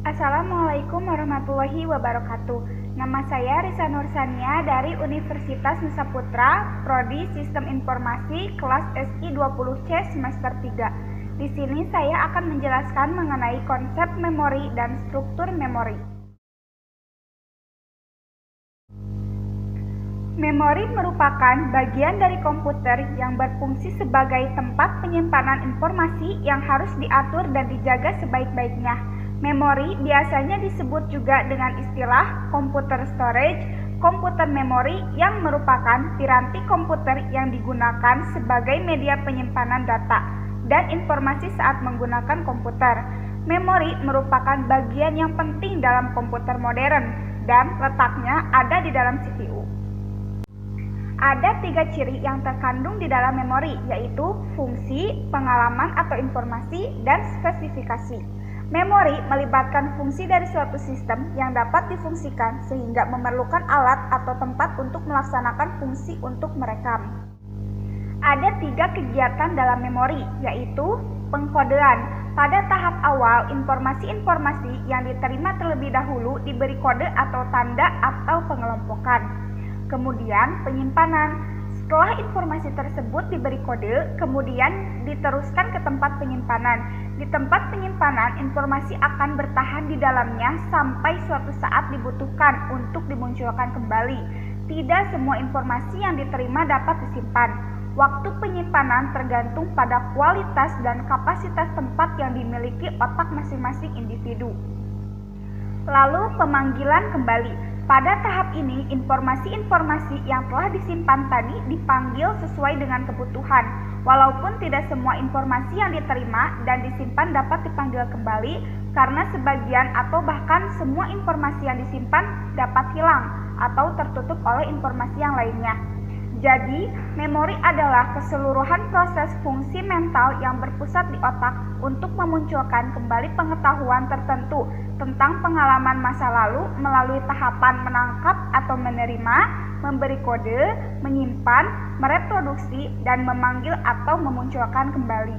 Assalamualaikum warahmatullahi wabarakatuh. Nama saya Risa Nursania dari Universitas Nusa Putra, Prodi Sistem Informasi, kelas SI 20C semester 3. Di sini saya akan menjelaskan mengenai konsep memori dan struktur memori. Memori merupakan bagian dari komputer yang berfungsi sebagai tempat penyimpanan informasi yang harus diatur dan dijaga sebaik-baiknya. Memori biasanya disebut juga dengan istilah komputer storage, komputer memori yang merupakan piranti komputer yang digunakan sebagai media penyimpanan data dan informasi saat menggunakan komputer. Memori merupakan bagian yang penting dalam komputer modern dan letaknya ada di dalam CPU. Ada 3 ciri yang terkandung di dalam memori, yaitu fungsi, pengalaman atau informasi, dan spesifikasi. Memori melibatkan fungsi dari suatu sistem yang dapat difungsikan sehingga memerlukan alat atau tempat untuk melaksanakan fungsi untuk merekam. Ada 3 kegiatan dalam memori, yaitu pengkodean. Pada tahap awal, informasi-informasi yang diterima terlebih dahulu diberi kode atau tanda atau pengelompokan. Kemudian penyimpanan. Setelah informasi tersebut diberi kode, kemudian diteruskan ke tempat penyimpanan. Di tempat penyimpanan, informasi akan bertahan di dalamnya sampai suatu saat dibutuhkan untuk dimunculkan kembali. Tidak semua informasi yang diterima dapat disimpan. Waktu penyimpanan tergantung pada kualitas dan kapasitas tempat yang dimiliki otak masing-masing individu. Lalu pemanggilan kembali. Pada tahap ini, informasi-informasi yang telah disimpan tadi dipanggil sesuai dengan kebutuhan. Walaupun tidak semua informasi yang diterima dan disimpan dapat dipanggil kembali, karena sebagian atau bahkan semua informasi yang disimpan dapat hilang atau tertutup oleh informasi yang lainnya. Jadi, memori adalah keseluruhan proses fungsi mental yang berpusat di otak untuk memunculkan kembali pengetahuan tertentu tentang pengalaman masa lalu melalui tahapan menangkap atau menerima, memberi kode, menyimpan, mereproduksi, dan memanggil atau memunculkan kembali.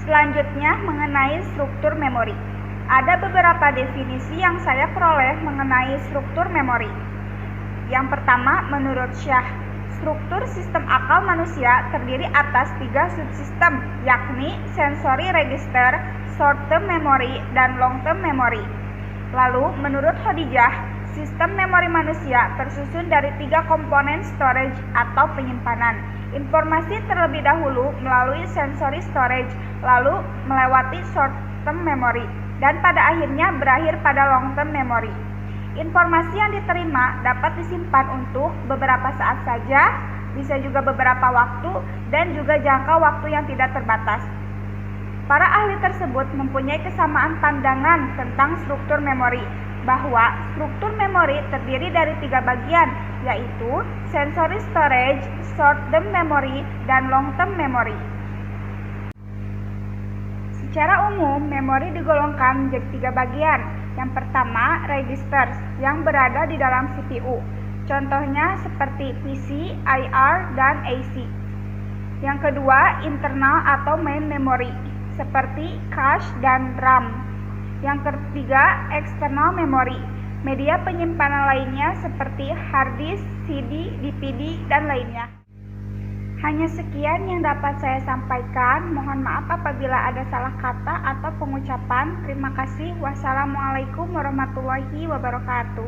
Selanjutnya, mengenai struktur memori. Ada beberapa definisi yang saya peroleh mengenai struktur memori. Yang pertama, menurut Shah, struktur sistem akal manusia terdiri atas 3 subsistem, yakni sensory register, short-term memory, dan long-term memory. Lalu, menurut Khadijah, sistem memori manusia tersusun dari 3 komponen storage atau penyimpanan. Informasi terlebih dahulu melalui sensory storage, lalu melewati short-term memory, dan pada akhirnya berakhir pada long-term memory. Informasi yang diterima dapat disimpan untuk beberapa saat saja, bisa juga beberapa waktu, dan juga jangka waktu yang tidak terbatas. Para ahli tersebut mempunyai kesamaan pandangan tentang struktur memori, bahwa struktur memori terdiri dari 3 bagian, yaitu sensory storage, short-term memory, dan long-term memory. Secara umum, memori digolongkan menjadi 3 bagian. Yang pertama, registers yang berada di dalam CPU. Contohnya seperti PC, IR, dan AC. Yang kedua, internal atau main memory seperti cache dan RAM. Yang ketiga, external memory, media penyimpanan lainnya seperti hard disk, CD, DVD, dan lainnya. Hanya sekian yang dapat saya sampaikan. Mohon maaf apabila ada salah kata atau pengucapan. Terima kasih. Wassalamualaikum warahmatullahi wabarakatuh.